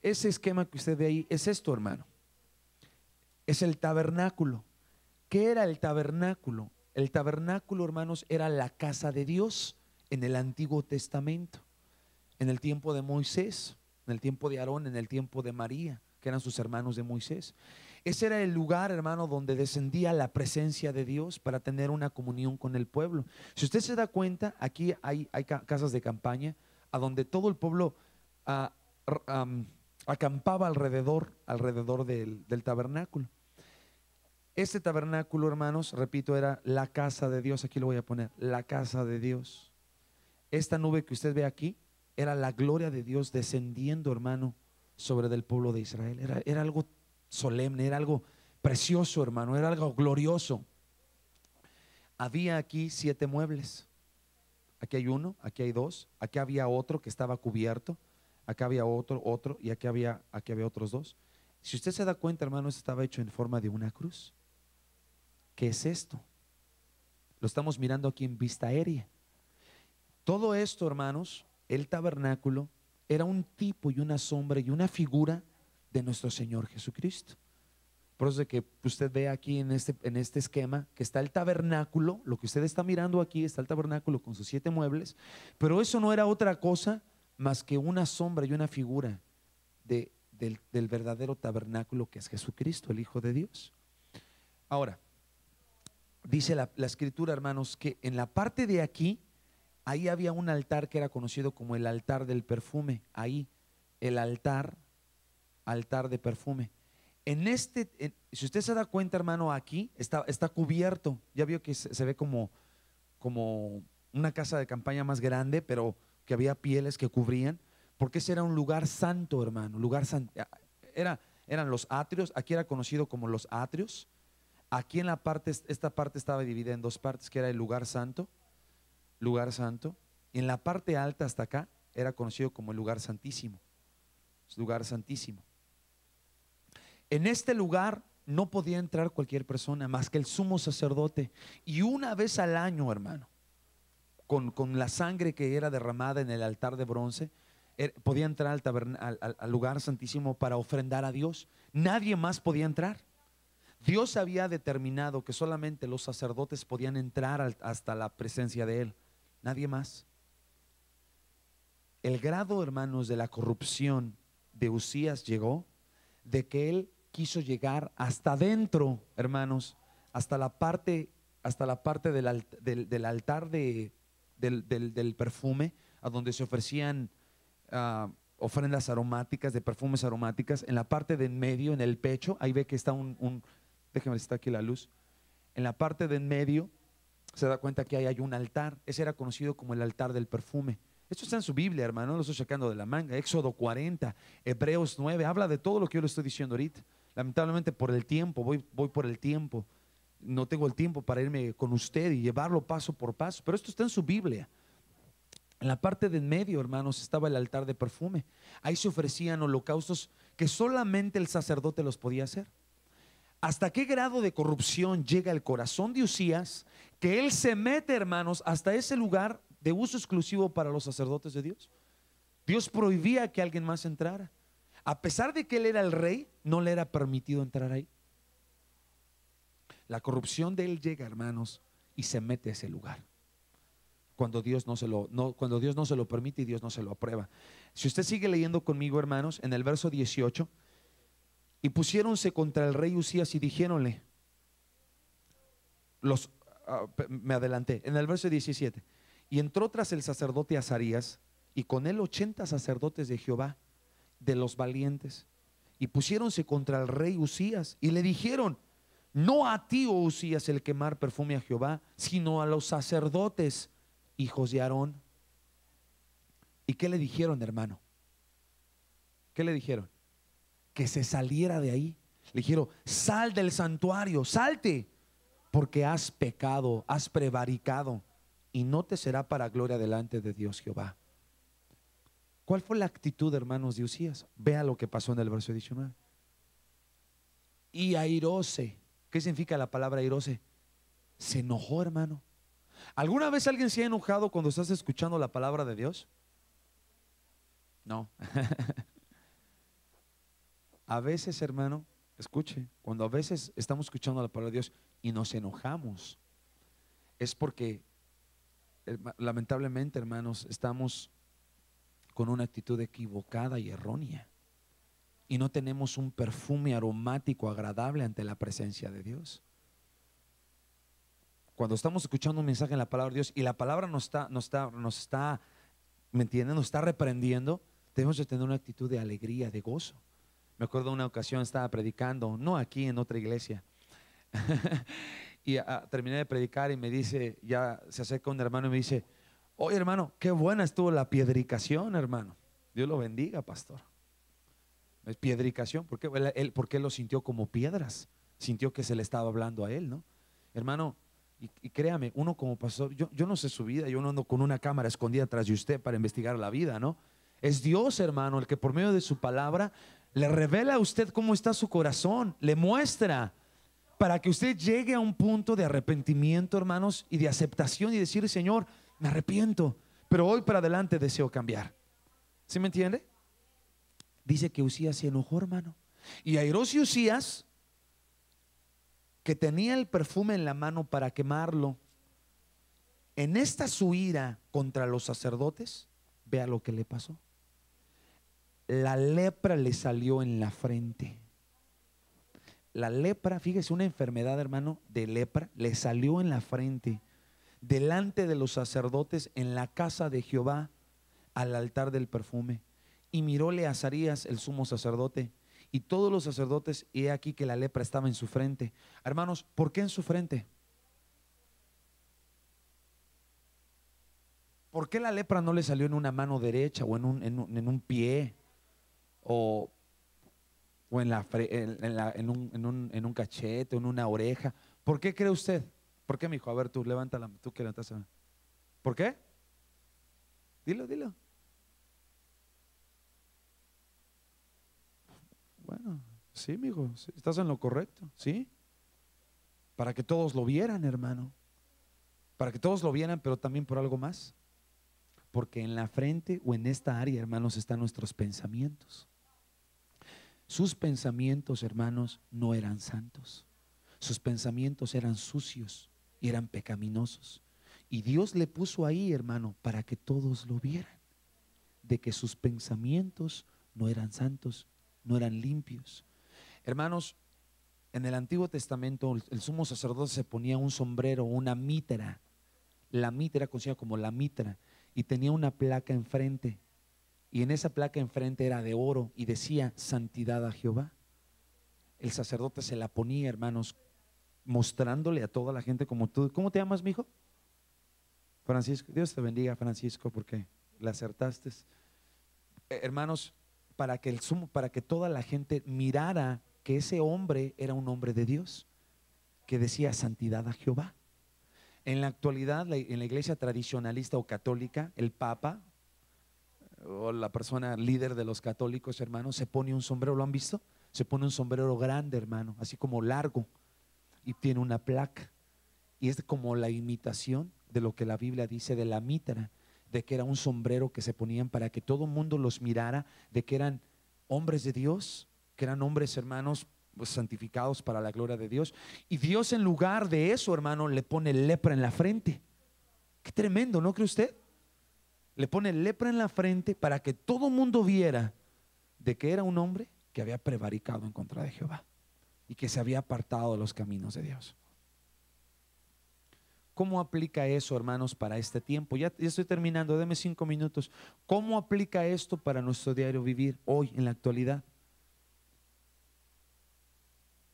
Ese esquema que usted ve ahí es esto, hermano. Es el tabernáculo. ¿Qué era el tabernáculo? El tabernáculo, hermanos, era la casa de Dios en el Antiguo Testamento, en el tiempo de Moisés, en el tiempo de Aarón, en el tiempo de María, que eran sus hermanos de Moisés. Ese era el lugar, hermano, donde descendía la presencia de Dios para tener una comunión con el pueblo. Si usted se da cuenta, aquí hay casas de campaña a donde todo el pueblo acampaba alrededor del tabernáculo. Este tabernáculo, hermanos, repito, era la casa de Dios. Aquí lo voy a poner, la casa de Dios. Esta nube que usted ve aquí era la gloria de Dios descendiendo, hermano, sobre del pueblo de Israel. Era algo solemne, era algo precioso, hermano, era algo glorioso. Había aquí 7 muebles. Aquí hay uno, aquí hay 2, aquí había otro que estaba cubierto, acá había otro y aquí había otros 2. Si usted se da cuenta, hermano, esto estaba hecho en forma de una cruz. ¿Qué es esto? Lo estamos mirando aquí en vista aérea. Todo esto, hermanos, el tabernáculo era un tipo y una sombra y una figura de nuestro Señor Jesucristo. Por eso es que usted ve aquí en este esquema que está el tabernáculo, lo que usted está mirando aquí, está el tabernáculo con sus 7 muebles, pero eso no era otra cosa más que una sombra y una figura del verdadero tabernáculo, que es Jesucristo, el Hijo de Dios. Ahora, dice la escritura, hermanos, que en la parte de aquí, ahí había un altar que era conocido como el altar del perfume. Ahí, el altar de perfume. Si usted se da cuenta, hermano, aquí está cubierto. Ya vio que se ve como una casa de campaña más grande, pero que había pieles que cubrían, porque ese era un lugar santo, hermano. Lugar santo. Eran los atrios. Aquí era conocido como los atrios. Aquí en esta parte estaba dividida en 2 partes, que era el lugar santo. Y en la parte alta hasta acá era conocido como el lugar santísimo. Lugar santísimo. En este lugar no podía entrar cualquier persona más que el sumo sacerdote, y una vez al año, hermano, con la sangre que era derramada en el altar de bronce, podía entrar al lugar santísimo para ofrendar a Dios. Nadie más podía entrar. Dios había determinado que solamente los sacerdotes podían entrar hasta la presencia de Él, nadie más. El grado, hermanos, de la corrupción de Uzías llegó de que él quiso llegar hasta adentro, hermanos, hasta la parte del altar del perfume, a donde se ofrecían ofrendas aromáticas, de perfumes aromáticas. En la parte de en medio, en el pecho, ahí ve que está déjeme ver si está aquí la luz. En la parte de en medio se da cuenta que ahí hay un altar. Ese era conocido como el altar del perfume. Esto está en su Biblia, hermano, no lo estoy sacando de la manga. Éxodo 40, Hebreos 9, habla de todo lo que yo le estoy diciendo ahorita. Lamentablemente por el tiempo, voy por el tiempo. No tengo el tiempo para irme con usted y llevarlo paso por paso, pero esto está en su Biblia. En la parte de en medio, hermanos, estaba el altar de perfume. Ahí se ofrecían holocaustos que solamente el sacerdote los podía hacer. ¿Hasta qué grado de corrupción llega el corazón de Uzías, que él se mete, hermanos, hasta ese lugar de uso exclusivo para los sacerdotes de Dios? Dios prohibía que alguien más entrara. A pesar de que él era el rey, no le era permitido entrar ahí. La corrupción de él llega, hermanos, y se mete a ese lugar cuando Dios no se lo permite y Dios no se lo aprueba. Si usted sigue leyendo conmigo, hermanos, en el verso 18, y pusiéronse contra el rey Uzías y dijéronle, me adelanté, en el verso 17, y entró tras el sacerdote Azarías, y con él 80 sacerdotes de Jehová, de los valientes, y pusiéronse contra el rey Uzías, y le dijeron, no a ti, oh Uzías, el quemar perfume a Jehová, sino a los sacerdotes, hijos de Aarón. ¿Y qué le dijeron, hermano? ¿Qué le dijeron? Que se saliera de ahí. Le dijeron, sal del santuario, salte, porque has pecado, has prevaricado, y no te será para gloria delante de Dios Jehová. ¿Cuál fue la actitud, hermanos, de Uzías? Vea lo que pasó en el verso 19. Y airóse. ¿Qué significa la palabra airóse? Se enojó, hermano. ¿Alguna vez alguien se ha enojado cuando estás escuchando la palabra de Dios? No. A veces, hermano, escuche, cuando a veces estamos escuchando la palabra de Dios y nos enojamos, es porque lamentablemente, hermanos, estamos con una actitud equivocada y errónea, y no tenemos un perfume aromático agradable ante la presencia de Dios. Cuando estamos escuchando un mensaje en la palabra de Dios y la palabra nos está, ¿me entienden? Nos está reprendiendo, debemos de tener una actitud de alegría, de gozo. Me acuerdo una ocasión estaba predicando, no aquí, en otra iglesia, y terminé de predicar y me dice, ya se acerca un hermano y me dice, oye, hermano, qué buena estuvo la piedricación, hermano. Dios lo bendiga, pastor. Es piedricación, porque él lo sintió como piedras, sintió que se le estaba hablando a él, ¿no? Hermano, y créame, uno como pastor, yo no sé su vida, yo no ando con una cámara escondida atrás de usted para investigar la vida, ¿no? Es Dios, hermano, el que por medio de su palabra le revela a usted cómo está su corazón, le muestra, para que usted llegue a un punto de arrepentimiento, hermanos, y de aceptación, y decir, Señor, me arrepiento, pero hoy para adelante deseo cambiar. ¿Sí me entiende? Dice que Usías se enojó, hermano. Y airós y Usías, que tenía el perfume en la mano para quemarlo, en esta su ira contra los sacerdotes, vea lo que le pasó. La lepra le salió en la frente. La lepra, fíjese, una enfermedad, hermano, de lepra, le salió en la frente, delante de los sacerdotes en la casa de Jehová, al altar del perfume. Y miróle a Azarías, el sumo sacerdote, y todos los sacerdotes, y he aquí que la lepra estaba en su frente. Hermanos, ¿por qué en su frente? ¿Por qué la lepra no le salió en una mano derecha o en un pie o en un cachete o en una oreja? ¿Por qué cree usted? ¿Por qué, mijo? A ver, tú levanta la mano, tú que levantas la mano. ¿Por qué? Dilo, dilo. Bueno, sí, mijo, sí, estás en lo correcto, ¿sí? Para que todos lo vieran, hermano. Para que todos lo vieran, pero también por algo más. Porque en la frente o en esta área, hermanos, están nuestros pensamientos. Sus pensamientos, hermanos, no eran santos. Sus pensamientos eran sucios y eran pecaminosos. Y Dios le puso ahí, hermano, para que todos lo vieran, de que sus pensamientos no eran santos, no eran limpios. Hermanos, en el Antiguo Testamento el sumo sacerdote se ponía un sombrero, una mitra. La mitra, conocida como la mitra, y tenía una placa enfrente. Y en esa placa enfrente era de oro y decía santidad a Jehová. El sacerdote se la ponía, hermanos, mostrándole a toda la gente como tú. ¿Cómo te llamas, mijo? Francisco. Dios te bendiga, Francisco, porque le acertaste. Hermanos, para que toda la gente mirara que ese hombre era un hombre de Dios, que decía santidad a Jehová. En la actualidad, en la iglesia tradicionalista o católica, el Papa o la persona líder de los católicos, hermanos, se pone un sombrero. ¿Lo han visto? Se pone un sombrero grande, hermano, así como largo, y tiene una placa, y es como la imitación de lo que la Biblia dice de la mitra, de que era un sombrero que se ponían para que todo el mundo los mirara, de que eran hombres de Dios, que eran hombres, hermanos, pues, santificados para la gloria de Dios. Y Dios, en lugar de eso, hermano, le pone lepra en la frente. Qué tremendo, ¿no cree usted? Le pone lepra en la frente para que todo el mundo viera de que era un hombre que había prevaricado en contra de Jehová y que se había apartado de los caminos de Dios. ¿Cómo aplica eso, hermanos, para este tiempo? Ya estoy terminando, deme 5 minutos. ¿Cómo aplica esto para nuestro diario vivir hoy, en la actualidad?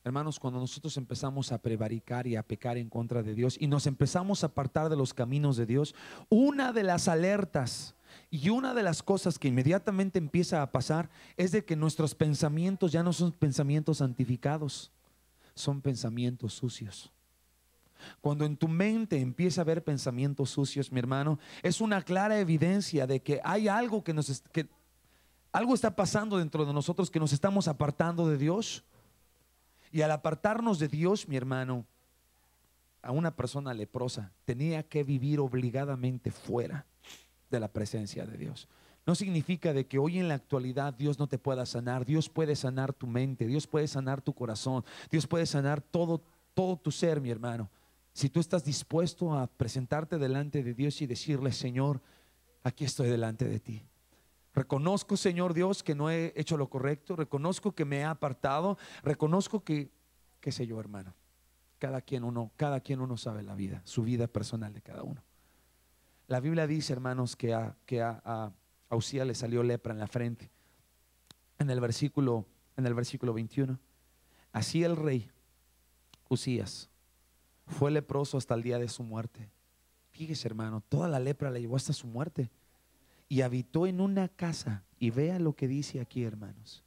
Hermanos, cuando nosotros empezamos a prevaricar y a pecar en contra de Dios y nos empezamos a apartar de los caminos de Dios, una de las alertas y una de las cosas que inmediatamente empieza a pasar es de que nuestros pensamientos ya no son pensamientos santificados, son pensamientos sucios. Cuando en tu mente empieza a haber pensamientos sucios, mi hermano, es una clara evidencia de que hay algo que algo está pasando dentro de nosotros, que nos estamos apartando de Dios. Y al apartarnos de Dios, mi hermano, a una persona leprosa tenía que vivir obligadamente fuera de la presencia de Dios. No significa de que hoy en la actualidad Dios no te pueda sanar. Dios puede sanar tu mente, Dios puede sanar tu corazón, Dios puede sanar todo tu ser, mi hermano. Si tú estás dispuesto a presentarte delante de Dios y decirle: Señor, aquí estoy delante de ti. Reconozco, Señor Dios, que no he hecho lo correcto. Reconozco que me he apartado. Reconozco que, qué sé yo, hermano, cada quien uno sabe la vida, su vida personal de cada uno. La Biblia dice, hermanos, que a Usías le salió lepra en la frente. En el versículo 21. Así el rey Usías fue leproso hasta el día de su muerte. Fíjese, hermano, toda la lepra le llevó hasta su muerte. Y habitó en una casa, y vea lo que dice aquí, hermanos.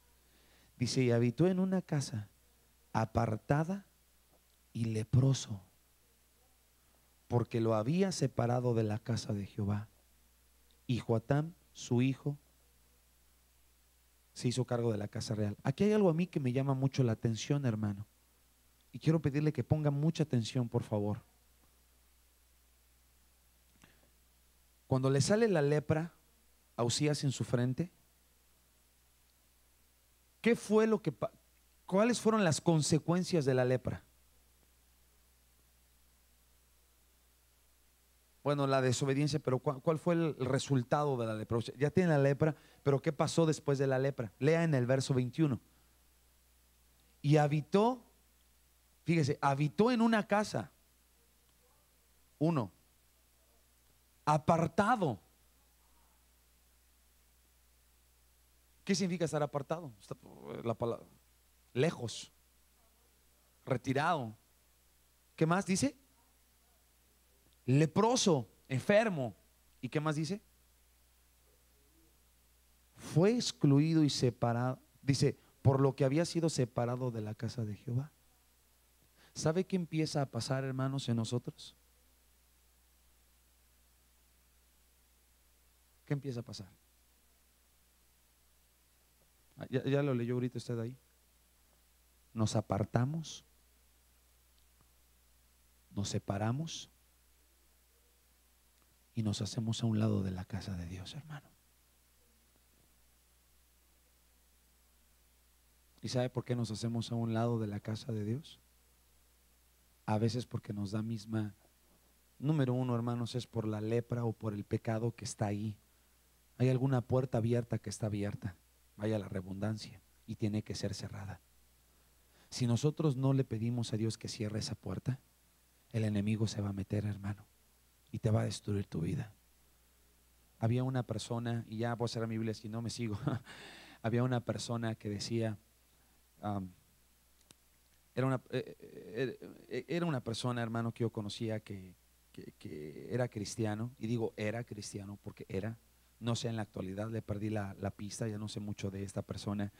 Dice: y habitó en una casa apartada y leproso, porque lo había separado de la casa de Jehová. Y Joatam, su hijo, se hizo cargo de la casa real. Aquí hay algo a mí que me llama mucho la atención, hermano, y quiero pedirle que ponga mucha atención, por favor. Cuando le sale la lepra a Usías en su frente? ¿Qué fue lo que cuáles fueron las consecuencias de la lepra? Bueno, la desobediencia, pero ¿cuál fue el resultado de la lepra? O sea, ya tiene la lepra, pero ¿qué pasó después de la lepra? Lea en el verso 21. Y habitó, fíjese, habitó en una casa, uno, apartado. ¿Qué significa estar apartado? La palabra, lejos, retirado. ¿Qué más dice? Leproso, enfermo. ¿Y qué más dice? Fue excluido y separado. Dice, por lo que había sido separado de la casa de Jehová. ¿Sabe qué empieza a pasar, hermanos, en nosotros? ¿Qué empieza a pasar? Ya lo leyó ahorita usted ahí. Nos apartamos, nos separamos y nos hacemos a un lado de la casa de Dios, hermano. ¿Y sabe por qué nos hacemos a un lado de la casa de Dios? A veces porque nos da misma. Número uno, hermanos, es por la lepra o por el pecado que está ahí. Hay alguna puerta abierta que está abierta, vaya la redundancia, y tiene que ser cerrada. Si nosotros no le pedimos a Dios que cierre esa puerta, el enemigo se va a meter, hermano, y te va a destruir tu vida. Había una persona, y ya voy a cerrar mi Biblia si no me sigo. Había una persona que decía, era una persona, hermano, que yo conocía que era cristiano, y digo era cristiano porque era, no sé en la actualidad, le perdí la pista, ya no sé mucho de esta persona,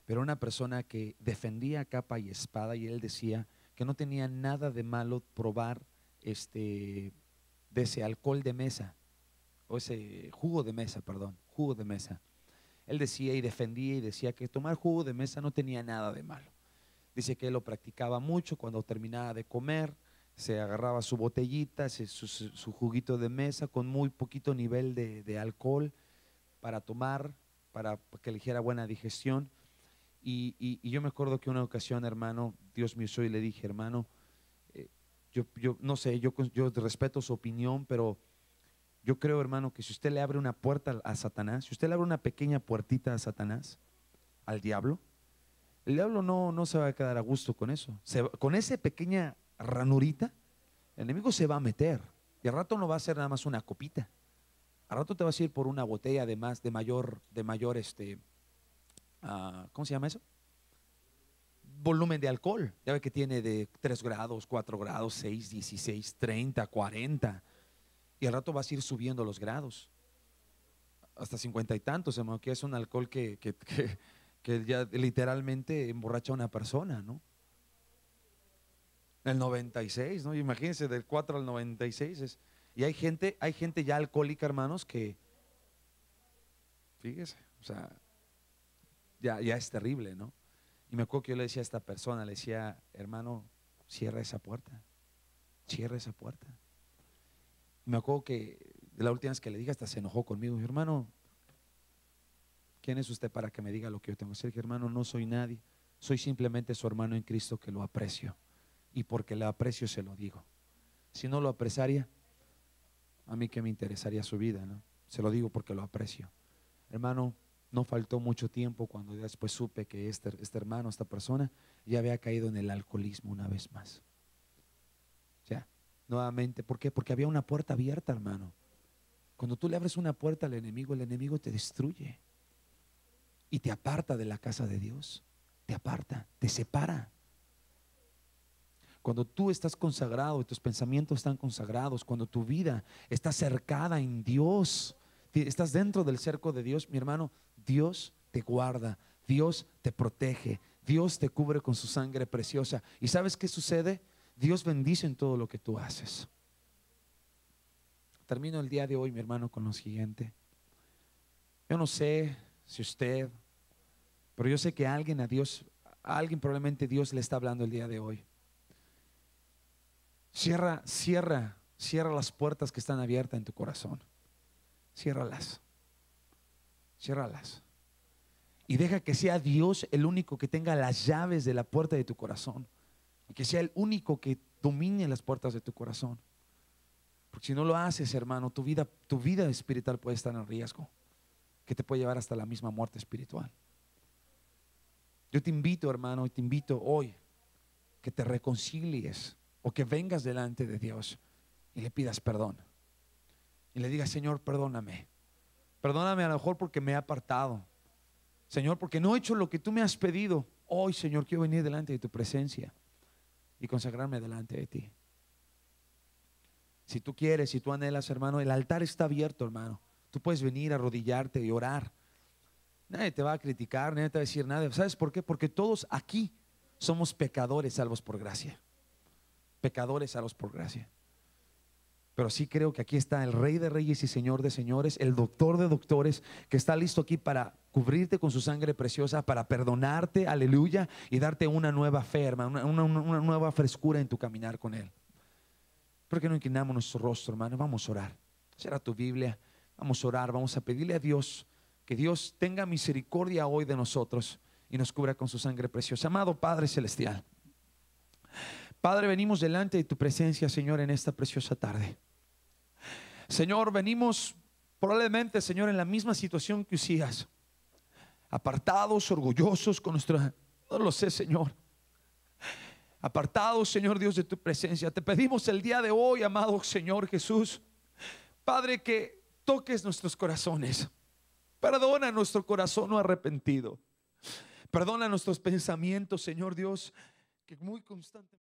pero una persona que defendía capa y espada, y él decía que no tenía nada de malo probar de ese alcohol de mesa, o ese jugo de mesa, perdón, jugo de mesa. Él decía y defendía y decía que tomar jugo de mesa no tenía nada de malo. Dice que él lo practicaba mucho. Cuando terminaba de comer, se agarraba su botellita, su juguito de mesa con muy poquito nivel de alcohol para tomar, para que le dijera buena digestión. Y yo me acuerdo que una ocasión, hermano, Dios me usó y le dije, hermano, yo no sé, yo respeto su opinión, pero yo creo, hermano, que si usted le abre una puerta a Satanás, si usted le abre una pequeña puertita a Satanás, al diablo, el diablo no se va a quedar a gusto con eso. Con esa pequeña ranurita, el enemigo se va a meter. Y al rato no va a ser nada más una copita. Al rato te vas a ir por una botella de más, de mayor, ¿cómo se llama eso? Volumen de alcohol. Ya ve que tiene de 3 grados, 4 grados, 6, 16, 30, 40. Y al rato vas a ir subiendo los grados. Hasta 50 y tantos, hermano, que es un alcohol que ya literalmente emborracha a una persona, ¿no? El 96, ¿no? Imagínense, del 4 al 96 y hay gente ya alcohólica, hermanos, que, fíjese, o sea, ya es terrible, ¿no? Y me acuerdo que yo le decía a esta persona, le decía, hermano, cierra esa puerta, cierra esa puerta. Y me acuerdo que la última vez que le dije, hasta se enojó conmigo, hermano, ¿quién es usted para que me diga lo que yo tengo que hacer? Hermano, no soy nadie, soy simplemente su hermano en Cristo que lo aprecio, y porque le aprecio se lo digo. Si no lo apreciaría, a mí que me interesaría su vida, ¿no? Se lo digo porque lo aprecio. Hermano, no faltó mucho tiempo cuando después supe que este hermano, esta persona, ya había caído en el alcoholismo una vez más. Ya, nuevamente, ¿por qué? Porque había una puerta abierta, hermano. Cuando tú le abres una puerta al enemigo, el enemigo te destruye y te aparta de la casa de Dios, te aparta, te separa. Cuando tú estás consagrado y tus pensamientos están consagrados, cuando tu vida está cercada en Dios, estás dentro del cerco de Dios, mi hermano, Dios te guarda, Dios te protege, Dios te cubre con su sangre preciosa. ¿Y sabes qué sucede? Dios bendice en todo lo que tú haces. Termino el día de hoy, mi hermano, con lo siguiente. Yo no sé si usted, pero yo sé que a alguien probablemente Dios le está hablando el día de hoy. Cierra las puertas que están abiertas en tu corazón. Ciérralas. Ciérralas. Y deja que sea Dios el único que tenga las llaves de la puerta de tu corazón. Y que sea el único que domine las puertas de tu corazón. Porque si no lo haces, hermano, tu vida espiritual puede estar en riesgo, que te puede llevar hasta la misma muerte espiritual. Yo te invito, hermano, y te invito hoy que te reconcilies o que vengas delante de Dios y le pidas perdón. Y le digas: Señor, perdóname. Perdóname a lo mejor porque me he apartado. Señor, porque no he hecho lo que tú me has pedido. Hoy, Señor, quiero venir delante de tu presencia y consagrarme delante de ti. Si tú quieres, si tú anhelas, hermano, el altar está abierto, hermano. Tú puedes venir a arrodillarte y orar. Nadie te va a criticar, nadie te va a decir nada. ¿Sabes por qué? Porque todos aquí somos pecadores salvos por gracia. Pecadores salvos por gracia. Pero sí creo que aquí está el Rey de Reyes y Señor de Señores, el Doctor de Doctores, que está listo aquí para cubrirte con su sangre preciosa, para perdonarte, aleluya, y darte una nueva fe, hermano, una nueva frescura en tu caminar con Él. ¿Por qué no inclinamos nuestro rostro, hermano? Vamos a orar. Cierra tu Biblia, vamos a orar, vamos a pedirle a Dios que Dios tenga misericordia hoy de nosotros y nos cubra con su sangre preciosa. Amado Padre Celestial, Padre, venimos delante de tu presencia, Señor, en esta preciosa tarde. Señor, venimos probablemente, Señor, en la misma situación que Usías, apartados, orgullosos con nuestra, no lo sé, Señor, apartados, Señor Dios, de tu presencia. Te pedimos el día de hoy, amado Señor Jesús, Padre, que toques nuestros corazones. Perdona nuestro corazón no arrepentido. Perdona nuestros pensamientos, Señor Dios, que muy constantemente